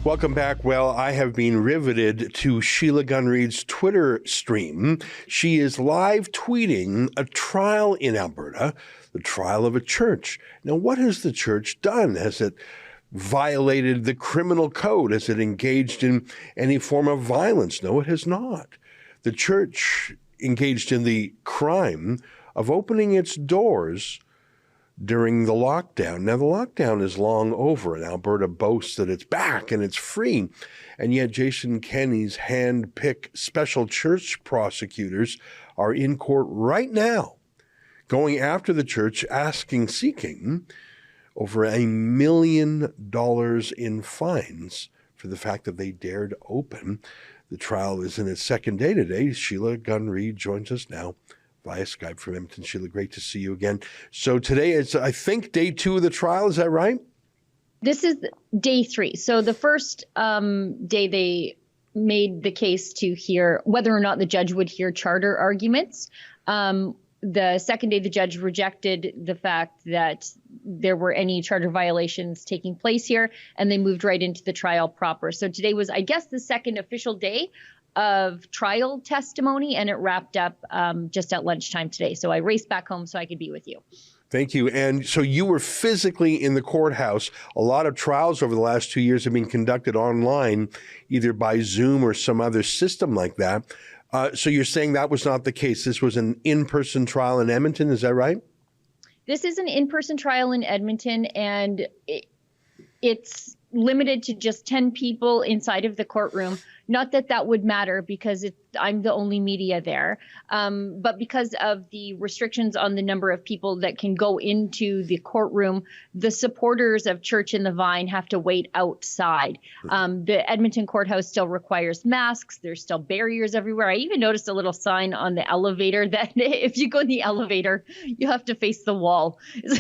Welcome back. Well, I have been riveted to Sheila Gunn Reid's Twitter stream. She is live tweeting a trial in Alberta, the trial of a church. Now, what has the church done? Has it violated the criminal code? Has it engaged in any form of violence? No, it has not. The church engaged in the crime of opening its doors during the lockdown. Now, the lockdown is long over, and Alberta boasts that it's back and it's free. And yet Jason Kenney's hand-picked special church prosecutors are in court right now, going after the church, seeking over $1 million in fines for the fact that they dared open. The trial is in its second day today. Sheila Gunn Reid joins us now via Skype from Edmonton. Sheila, great to see you again. So today is, I think, day 2 of the trial. Is that right? This is day 3. So the first day they made the case to hear whether or not the judge would hear charter arguments. The second day, the judge rejected the fact that there were any charter violations taking place here, and they moved right into the trial proper. So today was, I guess, the second official day of trial testimony, and it wrapped up just at lunchtime today. So I raced back home so I could be with you. Thank you. And so you were physically in the courthouse. A lot of trials over the last 2 years have been conducted online, either by Zoom or some other system like that. So you're saying that was not the case. This was an in-person trial in Edmonton. Is that right? This is an in-person trial in Edmonton, and it's limited to just 10 people inside of the courtroom. Not that that would matter because I'm the only media there, but because of the restrictions on the number of people that can go into the courtroom, the supporters of Church in the Vine have to wait outside. The Edmonton courthouse still requires masks. There's still barriers everywhere. I even noticed a little sign on the elevator that if you go in the elevator, you have to face the wall.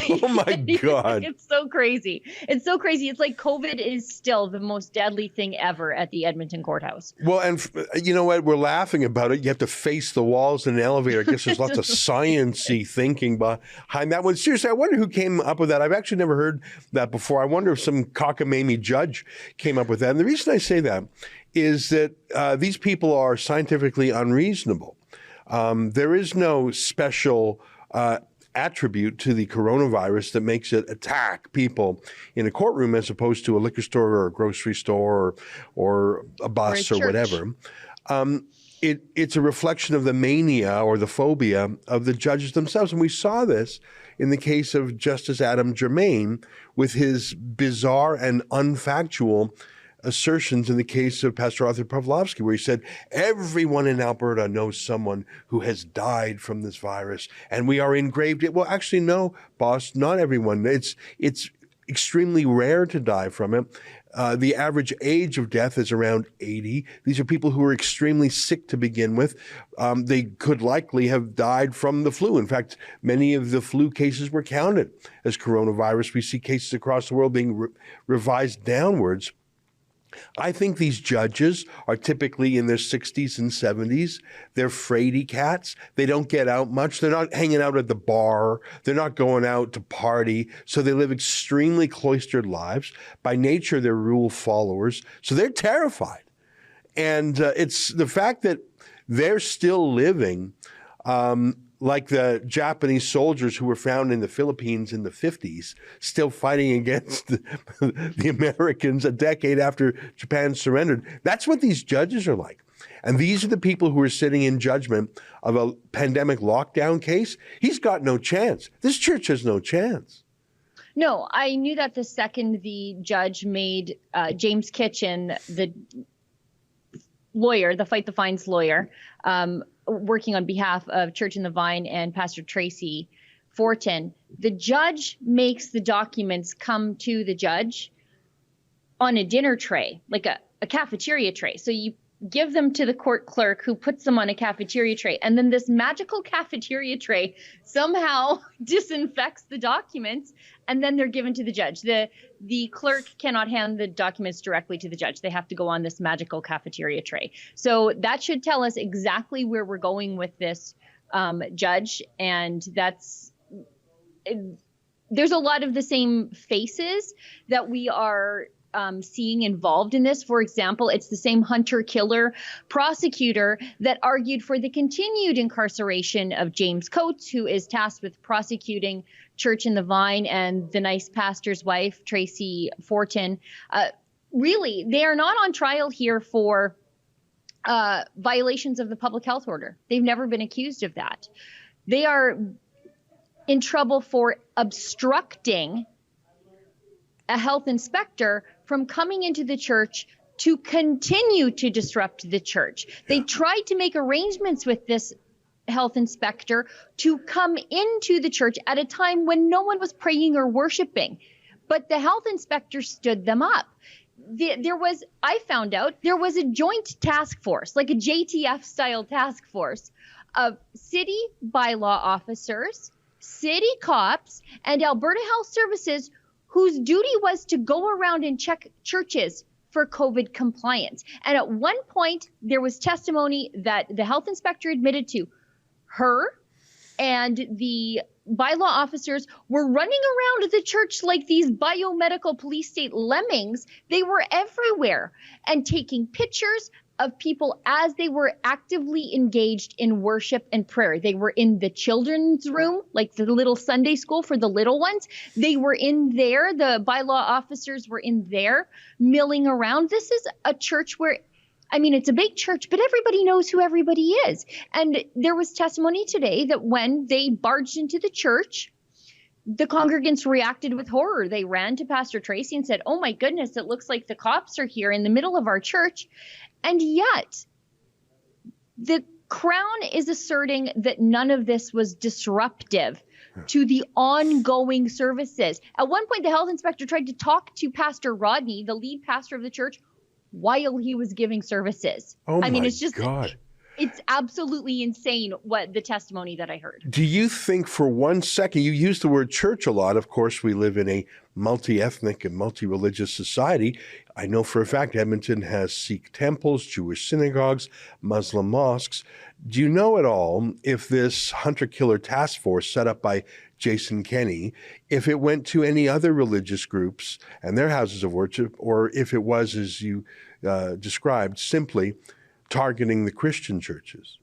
Oh my God. It's so crazy. It's so crazy. It's like COVID is still the most deadly thing ever at the Edmonton courthouse. Well, and you know what? We're laughing about it. You have to face the walls in an elevator. I guess there's lots of science-y thinking behind that one. Seriously, I wonder who came up with that. I've actually never heard that before. I wonder if some cockamamie judge came up with that. And the reason I say that is that these people are scientifically unreasonable. There is no special attribute to the coronavirus that makes it attack people in a courtroom as opposed to a liquor store or a grocery store or a bus or whatever. It's a reflection of the mania or the phobia of the judges themselves. And we saw this in the case of Justice Adam Germain with his bizarre and unfactual assertions in the case of Pastor Arthur Pawlowski, where he said, everyone in Alberta knows someone who has died from this virus, and we are in grave danger. Well, actually, no, boss, not everyone. It's extremely rare to die from it. The average age of death is around 80. These are people who are extremely sick to begin with. They could likely have died from the flu. In fact, many of the flu cases were counted as coronavirus. We see cases across the world being revised downwards. I think these judges are typically in their 60s and 70s. They're fraidy cats. They don't get out much. They're not hanging out at the bar. They're not going out to party. So they live extremely cloistered lives. By nature, they're rule followers. So they're terrified. And it's the fact that they're still living like the Japanese soldiers who were found in the Philippines in the 50s, still fighting against the Americans a decade after Japan surrendered. That's what these judges are like. And these are the people who are sitting in judgment of a pandemic lockdown case. He's got no chance. This church has no chance. No, I knew that the second the judge made James Kitchen, the lawyer, the Fight the Fines lawyer, working on behalf of Church in the Vine and Pastor Tracy Fortin, the judge makes the documents come to the judge on a dinner tray, like a cafeteria tray. So you give them to the court clerk who puts them on a cafeteria tray. And then this magical cafeteria tray somehow disinfects the documents, and then they're given to the judge. The clerk cannot hand the documents directly to the judge. They have to go on this magical cafeteria tray. So that should tell us exactly where we're going with this judge. And there's a lot of the same faces that we are seeing involved in this. For example, it's the same hunter-killer prosecutor that argued for the continued incarceration of James Coates, who is tasked with prosecuting Church in the Vine and the nice pastor's wife, Tracy Fortin. Really, they are not on trial here for violations of the public health order. They've never been accused of that. They are in trouble for obstructing a health inspector from coming into the church to continue to disrupt the church. They tried to make arrangements with this health inspector to come into the church at a time when no one was praying or worshiping, but the health inspector stood them up. I found out there was a joint task force, like a JTF style task force of city bylaw officers, city cops, and Alberta Health Services, whose duty was to go around and check churches for COVID compliance. And at one point, there was testimony that the health inspector admitted to her and the bylaw officers were running around the church like these biomedical police state lemmings. They were everywhere and taking pictures of people as they were actively engaged in worship and prayer. They were in the children's room, like the little Sunday school for the little ones. They were in there. The bylaw officers were in there milling around. This is a church where, I mean, it's a big church, but everybody knows who everybody is. And there was testimony today that when they barged into the church, the congregants reacted with horror. They ran to Pastor Tracy and said, "Oh my goodness, it looks like the cops are here in the middle of our church." And yet, the Crown is asserting that none of this was disruptive to the ongoing services. At one point, the health inspector tried to talk to Pastor Rodney, the lead pastor of the church, while he was giving services. Oh, I mean, my it's just, God. It's absolutely insane what the testimony that I heard. Do you think for one second, you use the word church a lot. Of course, we live in a multi-ethnic and multi-religious society. I know for a fact Edmonton has Sikh temples, Jewish synagogues, Muslim mosques. Do you know at all if this hunter-killer task force set up by Jason Kenney, if it went to any other religious groups and their houses of worship, or if it was, as you described, simply targeting the Christian churches?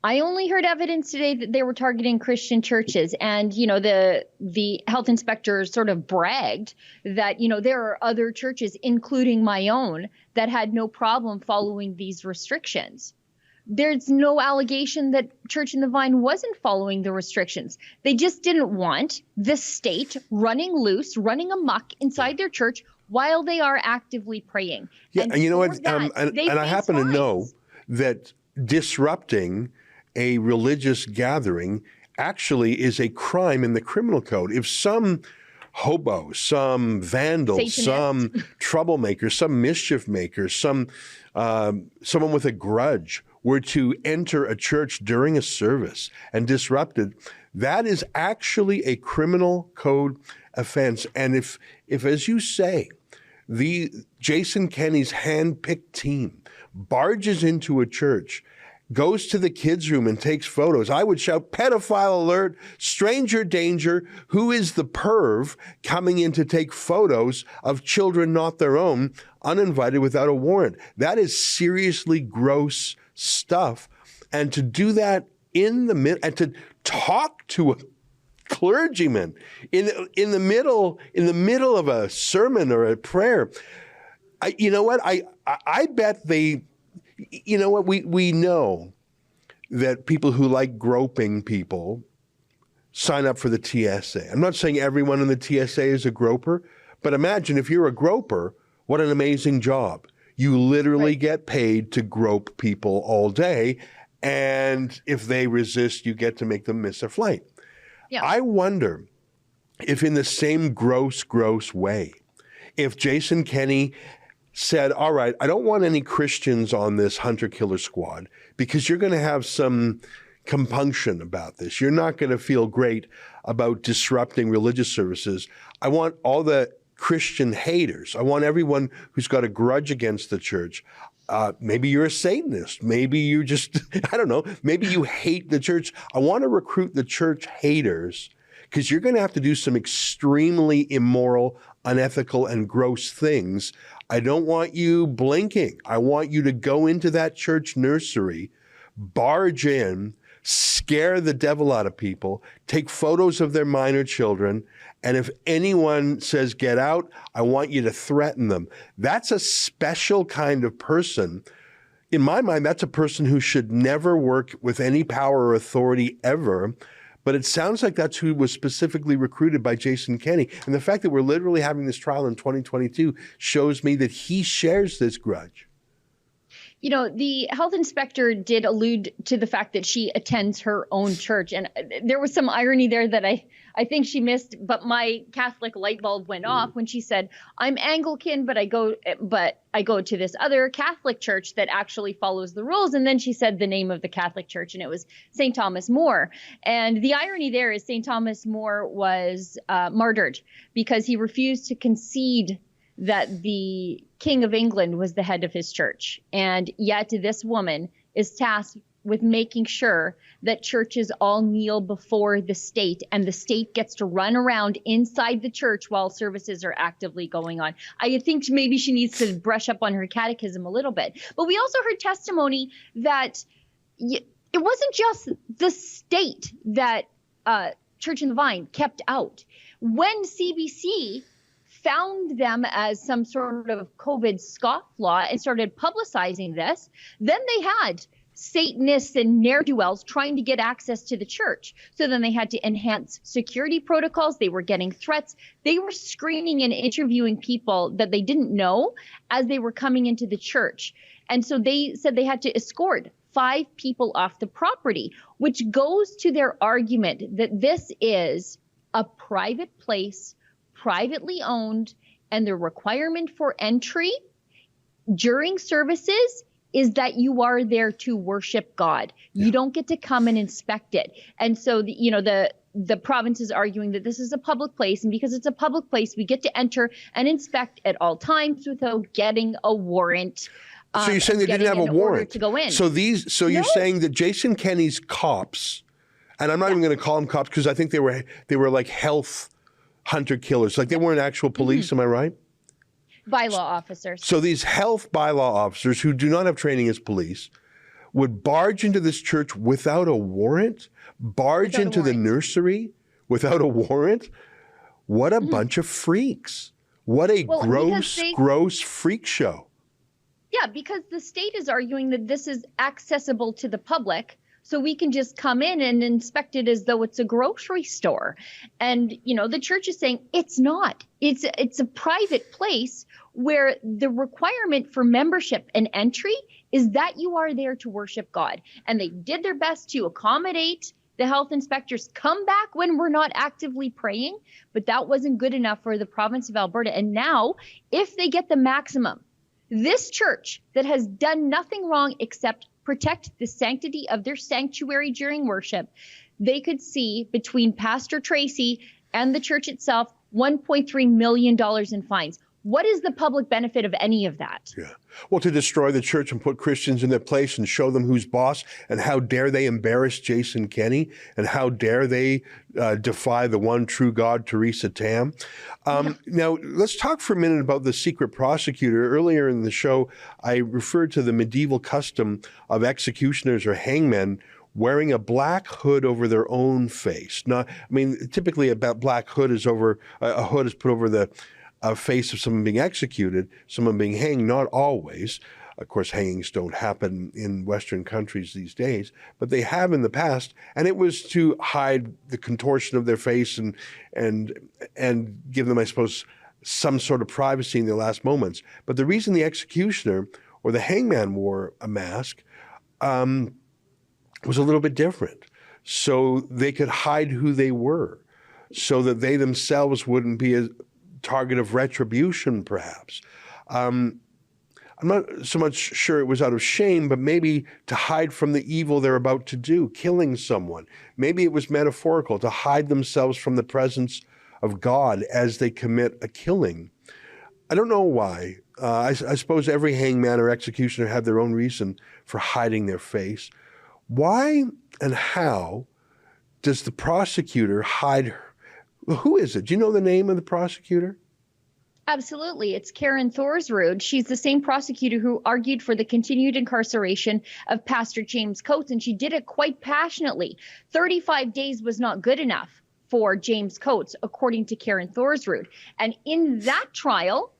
I only heard evidence today that they were targeting Christian churches. And, you know, the health inspector sort of bragged that, you know, there are other churches, including my own, that had no problem following these restrictions. There's no allegation that Church in the Vine wasn't following the restrictions. They just didn't want the state running loose, running amok inside their church while they are actively praying. Yeah, and you know what? And I happen to know that disrupting a religious gathering actually is a crime in the criminal code. If some hobo, some vandal, Satanist, some troublemaker, some mischief maker, someone with a grudge were to enter a church during a service and disrupt it, that is actually a criminal code offense. And if as you say, the Jason Kenney's hand-picked team barges into a church, goes to the kids' room and takes photos, I would shout, pedophile alert, stranger danger, who is the perv coming in to take photos of children not their own, uninvited without a warrant? That is seriously gross stuff. And to do that in the middle, and to talk to a clergyman in the middle of a sermon or a prayer, you know what? I bet they, you know what? We know that people who like groping people sign up for the TSA. I'm not saying everyone in the TSA is a groper, but imagine if you're a groper, what an amazing job. You literally get paid to grope people all day, and if they resist, you get to make them miss a flight. Yeah. I wonder if in the same gross way, if Jason Kenney said, all right, I don't want any Christians on this hunter-killer squad because you're going to have some compunction about this. You're not going to feel great about disrupting religious services. I want all the Christian haters. I want everyone who's got a grudge against the church. Maybe you're a Satanist. Maybe you just, I don't know, maybe you hate the church. I want to recruit the church haters because you're going to have to do some extremely immoral, unethical, and gross things. I don't want you blinking. I want you to go into that church nursery, barge in, scare the devil out of people, take photos of their minor children, and if anyone says get out, I want you to threaten them. That's a special kind of person. In my mind, that's a person who should never work with any power or authority ever. But it sounds like that's who was specifically recruited by Jason Kenney. And the fact that we're literally having this trial in 2022 shows me that he shares this grudge. You know, the health inspector did allude to the fact that she attends her own church. And there was some irony there that I think she missed, but my Catholic light bulb went off when she said, I'm Anglican, but I go to this other Catholic church that actually follows the rules. And then she said the name of the Catholic church, and it was St. Thomas More. And the irony there is St. Thomas More was martyred because he refused to concede that the King of England was the head of his church. And yet this woman is tasked with making sure that churches all kneel before the state, and the state gets to run around inside the church while services are actively going on. I think maybe she needs to brush up on her catechism a little bit. But we also heard testimony that it wasn't just the state that Church in the Vine kept out. When CBC found them as some sort of COVID scofflaw and started publicizing this, then they had Satanists and ne'er-do-wells trying to get access to the church. So then they had to enhance security protocols. They were getting threats. They were screening and interviewing people that they didn't know as they were coming into the church. And so they said they had to escort 5 people off the property, which goes to their argument that this is a private place, privately owned, and the requirement for entry during services is that you are there to worship God. You don't get to come and inspect it. And so, the province is arguing that this is a public place, and because it's a public place, we get to enter and inspect at all times without getting a warrant. So you're saying they didn't have a warrant to go in? So you're saying that Jason Kenney's cops, and I'm not even going to call them cops because I think they were like health hunter killers, like they weren't actual police. Am I right? Bylaw officers. So these health bylaw officers who do not have training as police would barge into this church without a warrant, into the nursery without a warrant. What a bunch of freaks. What a gross freak show. Yeah, because the state is arguing that this is accessible to the public, so we can just come in and inspect it as though it's a grocery store. And, the church is saying it's not. It's a private place where the requirement for membership and entry is that you are there to worship God. And they did their best to accommodate the health inspectors, come back when we're not actively praying, but that wasn't good enough for the province of Alberta. And now, if they get the maximum, this church that has done nothing wrong except protect the sanctity of their sanctuary during worship, they could see between Pastor Tracy and the church itself $1.3 million in fines. What is the public benefit of any of that? Yeah. Well, to destroy the church and put Christians in their place and show them who's boss, and how dare they embarrass Jason Kenney, and how dare they defy the one true God, Theresa Tam. Now, let's talk for a minute about the secret prosecutor. Earlier in the show, I referred to the medieval custom of executioners or hangmen wearing a black hood over their own face. Typically a black hood is a hood is put over the face of someone being executed, someone being hanged, not always. Of course, hangings don't happen in Western countries these days, but they have in the past, and it was to hide the contortion of their face and give them, I suppose, some sort of privacy in their last moments. But the reason the executioner or the hangman wore a mask was a little bit different, so they could hide who they were, so that they themselves wouldn't be a target of retribution, perhaps. I'm not so much sure it was out of shame, but maybe to hide from the evil they're about to do, killing someone. Maybe it was metaphorical, to hide themselves from the presence of God as they commit a killing. I don't know why. I suppose every hangman or executioner had their own reason for hiding their face. Why and how does the prosecutor hide Who is it? Do you know the name of the prosecutor? Absolutely. It's Karen Thorsrud. She's the same prosecutor who argued for the continued incarceration of Pastor James Coates, and she did it quite passionately. 35 days was not good enough for James Coates, according to Karen Thorsrud. And in that trial,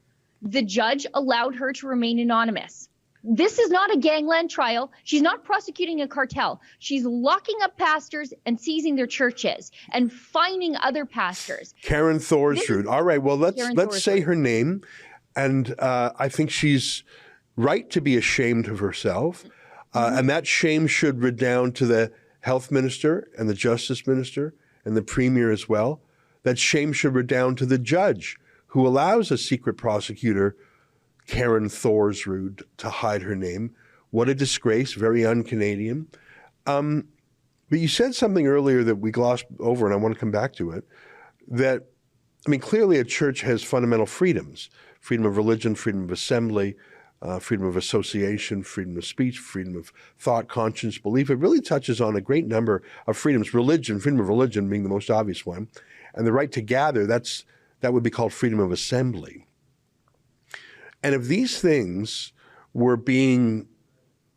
the judge allowed her to remain anonymous. This is not a gangland trial. She's not prosecuting a cartel. She's locking up pastors and seizing their churches and fining other pastors. Karen Thorsrud. All right. Well, let's say her name, and I think she's right to be ashamed of herself, and that shame should redound to the health minister and the justice minister and the premier as well. That shame should redound to the judge who allows a secret prosecutor, Karen Thorsrud, to hide her name. What a disgrace, very un-Canadian. But you said something earlier that we glossed over, and I want to come back to it, that, I mean, clearly a church has fundamental freedoms: freedom of religion, freedom of assembly, freedom of association, freedom of speech, freedom of thought, conscience, belief. It really touches on a great number of freedoms. Religion, freedom of religion being the most obvious one, and the right to gather, that would be called freedom of assembly. And if these things were being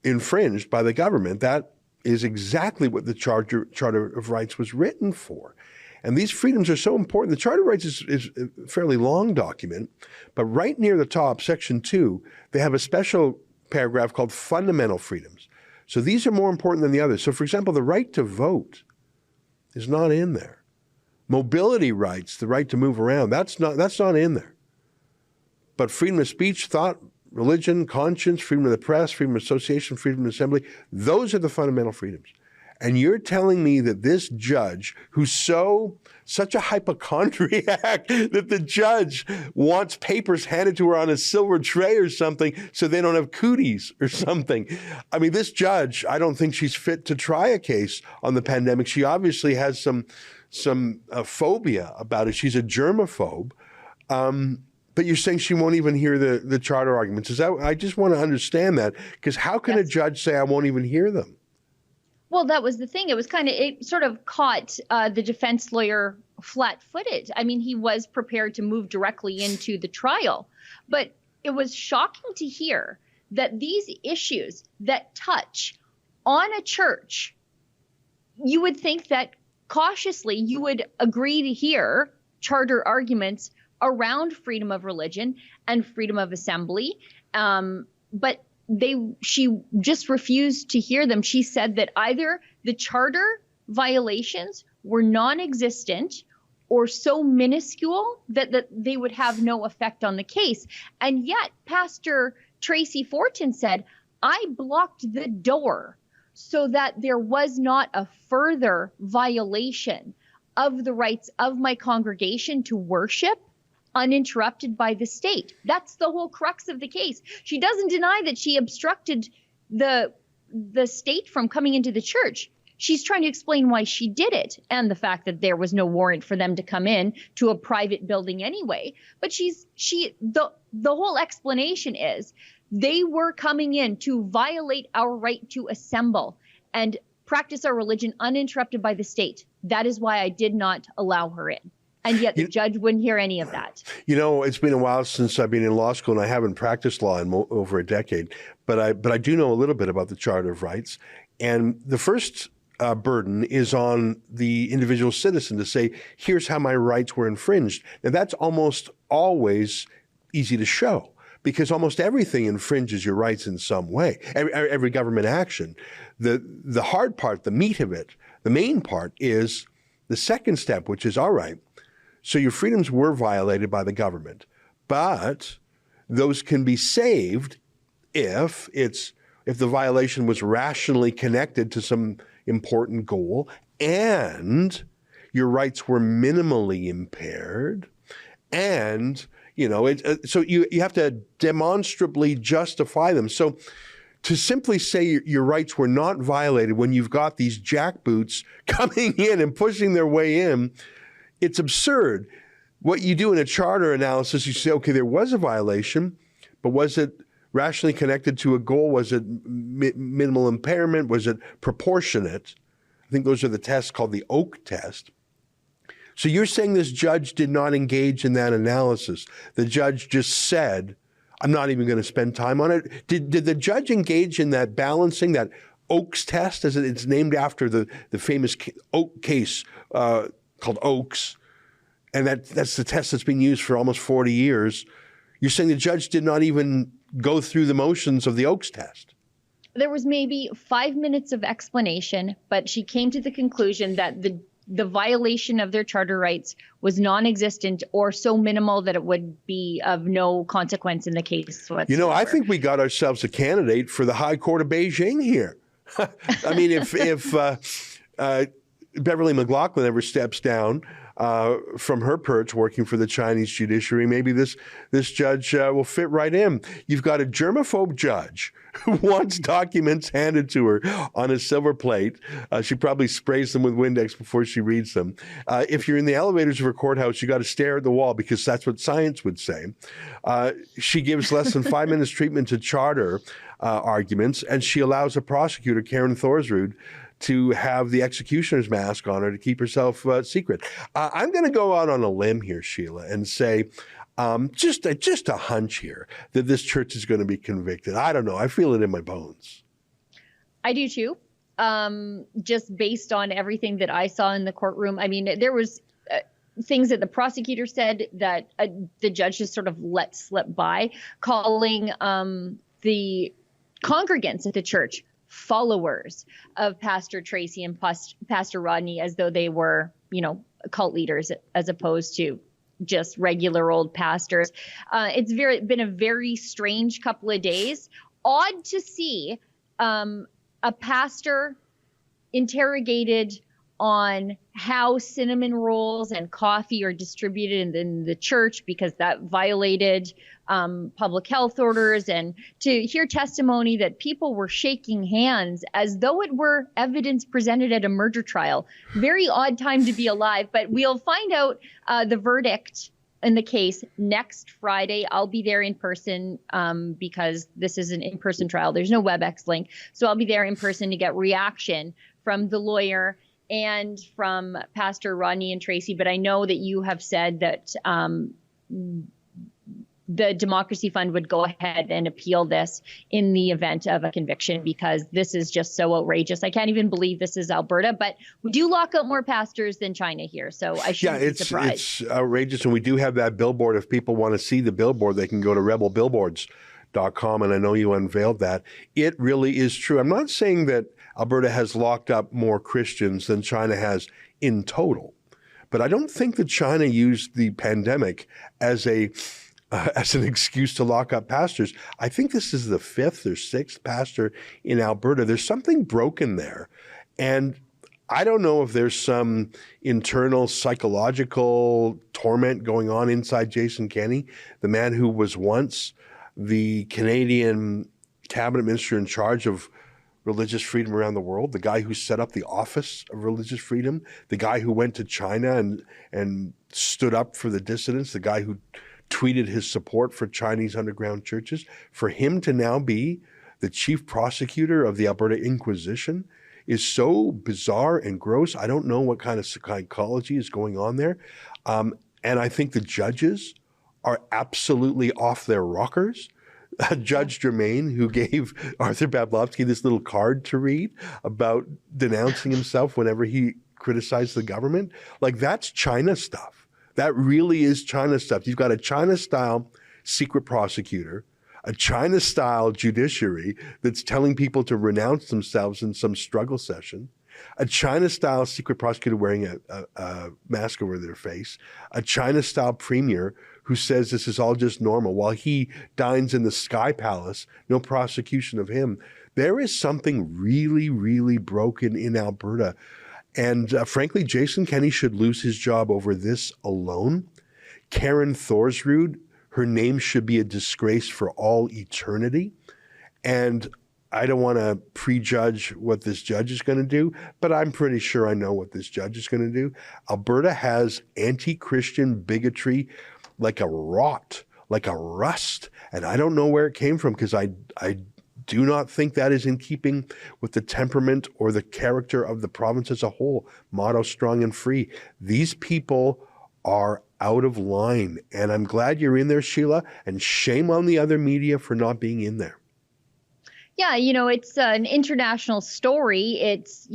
infringed by the government, that is exactly what the Charter of Rights was written for. And these freedoms are so important. The Charter of Rights is a fairly long document, but right near the top, Section 2, they have a special paragraph called Fundamental Freedoms. So these are more important than the others. So, for example, the right to vote is not in there. Mobility rights, the right to move around, that's not in there. But freedom of speech, thought, religion, conscience, freedom of the press, freedom of association, freedom of assembly, those are the fundamental freedoms. And you're telling me that this judge, who's such a hypochondriac that the judge wants papers handed to her on a silver tray or something so they don't have cooties or something. I mean, this judge, I don't think she's fit to try a case on the pandemic. She obviously has some phobia about it. She's a germaphobe. But you're saying she won't even hear the charter arguments. Is that? I just want to understand that, because how can a judge say I won't even hear them? Well, that was the thing. It sort of caught the defense lawyer flat-footed. I mean, he was prepared to move directly into the trial, but it was shocking to hear that these issues that touch on a church, you would think that cautiously you would agree to hear charter arguments around freedom of religion and freedom of assembly. But she just refused to hear them. She said that either the charter violations were non-existent or so minuscule that they would have no effect on the case. And yet Pastor Tracy Fortin said, I blocked the door so that there was not a further violation of the rights of my congregation to worship uninterrupted by the state. That's the whole crux of the case. She doesn't deny that she obstructed the state from coming into the church. She's trying to explain why she did it and the fact that there was no warrant for them to come in to a private building anyway. But the whole explanation is they were coming in to violate our right to assemble and practice our religion uninterrupted by the state. That is why I did not allow her in. And yet the judge wouldn't hear any of that. You know, it's been a while since I've been in law school, and I haven't practiced law in over a decade. But I do know a little bit about the Charter of Rights. And the first burden is on the individual citizen to say, here's how my rights were infringed. Now, that's almost always easy to show, because almost everything infringes your rights in some way, every government action. The hard part, the meat of it, the main part is the second step, which is, all right, so your freedoms were violated by the government, but those can be saved if the violation was rationally connected to some important goal and your rights were minimally impaired, and so you have to demonstrably justify them. So to simply say your rights were not violated when you've got these jackboots coming in and pushing their way in, it's absurd. What you do in a charter analysis, you say, okay, there was a violation, but was it rationally connected to a goal? Was it minimal impairment? Was it proportionate? I think those are the tests called the Oak test. So you're saying this judge did not engage in that analysis. The judge just said, I'm not even going to spend time on it. Did the judge engage in that balancing, that Oakes test, as it's named after the famous Oak case called Oakes, and that's the test that's been used for almost 40 years. You're saying the judge did not even go through the motions of the Oakes test? There was maybe 5 minutes of explanation, but she came to the conclusion that the violation of their charter rights was non-existent or so minimal that it would be of no consequence in the case whatsoever. You know, I think we got ourselves a candidate for the High Court of Beijing here. I mean, if Beverly McLaughlin ever steps down from her perch working for the Chinese judiciary, maybe this judge will fit right in. You've got a germaphobe judge who wants documents handed to her on a silver plate. She probably sprays them with Windex before she reads them. If you're in the elevators of her courthouse, you got to stare at the wall because that's what science would say. She gives less than 5 minutes treatment to charter arguments, and she allows a prosecutor, Karen Thorsrud, to have the executioner's mask on her to keep herself secret. I'm going to go out on a limb here, Sheila, and say just a hunch here that this church is going to be convicted. I don't know. I feel it in my bones. I do too. Just based on everything that I saw in the courtroom. I mean, there was things that the prosecutor said that the judge just sort of let slip by, calling the congregants at the church followers of Pastor Tracy and Pastor Rodney as though they were, cult leaders as opposed to just regular old pastors. It's been a very strange couple of days. Odd to see a pastor interrogated on how cinnamon rolls and coffee are distributed in the church because that violated public health orders, and to hear testimony that people were shaking hands as though it were evidence presented at a murder trial. Very odd time to be alive, but we'll find out the verdict in the case next Friday. I'll be there in person because this is an in-person trial. There's no WebEx link. So I'll be there in person to get reaction from the lawyer and from Pastor Rodney and Tracy. But I know that you have said that the Democracy Fund would go ahead and appeal this in the event of a conviction because this is just so outrageous. I can't even believe this is Alberta, but we do lock up more pastors than China here, so I shouldn't be surprised. It's outrageous, and we do have that billboard. If people want to see the billboard, they can go to rebelbillboards.com, and I know you unveiled that. It really is true. I'm not saying that Alberta has locked up more Christians than China has in total, but I don't think that China used the pandemic as an excuse to lock up pastors. I think this is the 5th or 6th pastor in Alberta. There's something broken there. And I don't know if there's some internal psychological torment going on inside Jason Kenney, the man who was once the Canadian cabinet minister in charge of religious freedom around the world, the guy who set up the Office of Religious Freedom, the guy who went to China and stood up for the dissidents, the guy who tweeted his support for Chinese underground churches. For him to now be the chief prosecutor of the Alberta Inquisition is so bizarre and gross. I don't know what kind of psychology is going on there. And I think the judges are absolutely off their rockers. Judge Germain, who gave Arthur Pawlowski this little card to read about denouncing himself whenever he criticized the government, like that's China stuff. That really is China stuff. You've got a China-style secret prosecutor, a China-style judiciary that's telling people to renounce themselves in some struggle session, a China-style secret prosecutor wearing a mask over their face, a China-style premier who says this is all just normal while he dines in the Sky Palace, no prosecution of him. There is something really, really broken in Alberta. And frankly, Jason Kenney should lose his job over this alone. Karen Thorsrud, her name should be a disgrace for all eternity. And I don't want to prejudge what this judge is going to do, but I'm pretty sure I know what this judge is going to do. Alberta has anti-Christian bigotry like a rot, like a rust. And I don't know where it came from because I do not think that is in keeping with the temperament or the character of the province as a whole. Motto, strong and free. These people are out of line. And I'm glad you're in there, Sheila, and shame on the other media for not being in there. Yeah, it's an international story. It's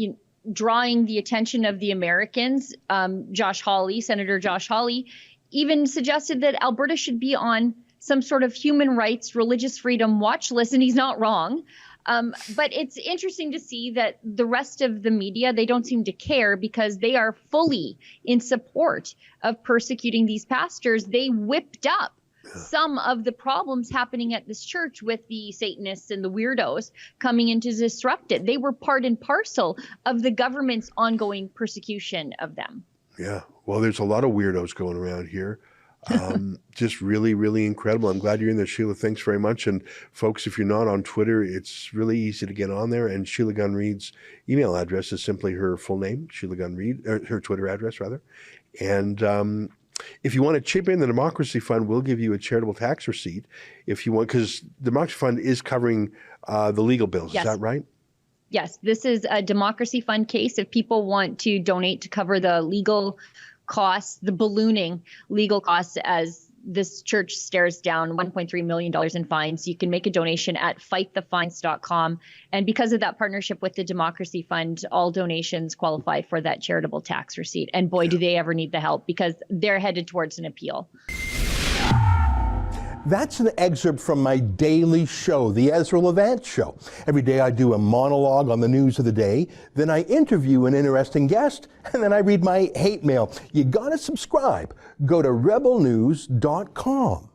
drawing the attention of the Americans. Senator Josh Hawley, even suggested that Alberta should be on some sort of human rights, religious freedom watch list, and he's not wrong. But it's interesting to see that the rest of the media, they don't seem to care because they are fully in support of persecuting these pastors. They whipped up some of the problems happening at this church with the Satanists and the weirdos coming in to disrupt it. They were part and parcel of the government's ongoing persecution of them. Yeah, well, there's a lot of weirdos going around here. Just really, really incredible. I'm glad you're in there, Sheila. Thanks very much. And folks, if you're not on Twitter, it's really easy to get on there. And Sheila Gunn Reid's email address is simply her full name, Sheila Gunn Reid, or her Twitter address rather. And if you want to chip in, the Democracy Fund will give you a charitable tax receipt if you want, because the Democracy Fund is covering the legal bills. Yes. Is that right? Yes, this is a Democracy Fund case. If people want to donate to cover the legal costs, the ballooning legal costs as this church stares down $1.3 million in fines, you can make a donation at fightthefines.com. And because of that partnership with the Democracy Fund, all donations qualify for that charitable tax receipt. And boy, do they ever need the help, because they're headed towards an appeal. That's an excerpt from my daily show, the Ezra Levant Show. Every day I do a monologue on the news of the day, then I interview an interesting guest, and then I read my hate mail. You gotta subscribe. Go to rebelnews.com.